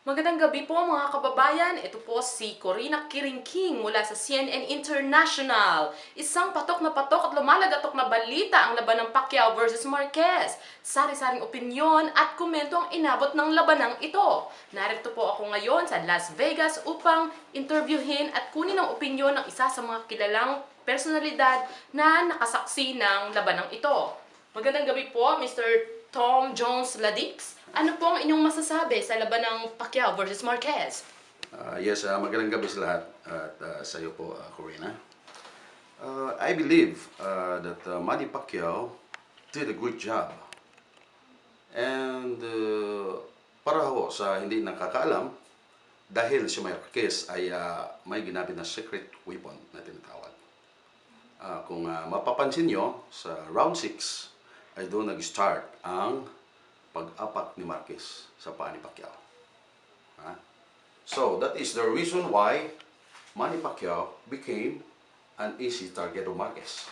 Magandang gabi po mga kababayan. Ito po si Corina Kiringking mula sa CNN International. Isang patok na patok at lumalagatok na balita ang laban ng Pacquiao versus Marquez. Sari-saring opinyon at komento ang inabot ng labanang ito. Narito po ako ngayon sa Las Vegas upang interviewin at kunin ang opinyon ng isa sa mga kilalang personalidad na nakasaksi ng labanang ito. Magandang gabi po, Mr. Tom Jones Ladix. Ano po ang inyong masasabi sa laban ng Pacquiao versus Marquez? Yes, magandang gabi sa lahat at sa iyo po, Corina. I believe that Manny Pacquiao did a good job. And para ho sa hindi nakakaalam, dahil si Marquez ay may ginamit na secret weapon na tinatawag. Kung mapapansin nyo, sa round 6 ay doon nag-start ang pag-apak ni Marquez sa paa ni Pacquiao. So, that is the reason why Manny Pacquiao became an easy target of Marquez.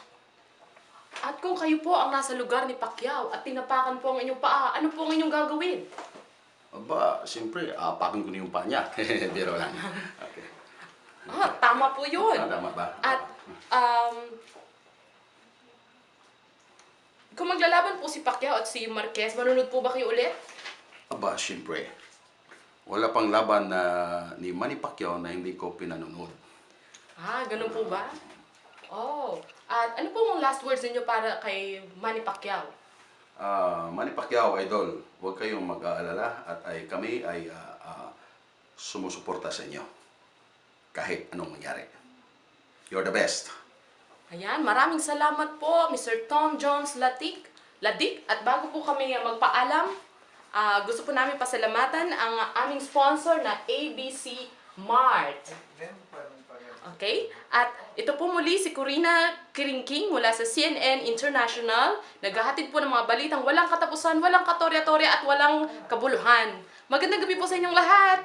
At kung kayo po ang nasa lugar ni Pacquiao at tinapakan po ang inyong paa, ano po ang inyong gagawin? Aba, siyempre, apakan ko na yung paa niya. Biro lang. Okay. Tama po yun. Tama ba? At, kung maglalaban po si Pacquiao at si Marquez, manunod po ba kayo ulit? Aba, siyempre. Wala pang laban na ni Manny Pacquiao na hindi ko pinanonood. Ganun po ba? Oh, at ano po ang last words ninyo para kay Manny Pacquiao? Manny Pacquiao, idol, huwag kayong mag-aalala at kami ay sumusuporta sa inyo. Kahit anong mangyari. You're the best. Ayan, maraming salamat po, Mr. Tom Jones Ladik. At bago po kami magpaalam, gusto po namin pasalamatan ang aming sponsor na ABC Mart. Okay? At ito po muli si Corina Kiringking mula sa CNN International. Naghahatid po ng mga balitang walang katapusan, walang katorya-torya at walang kabuluhan. Magandang gabi po sa inyong lahat!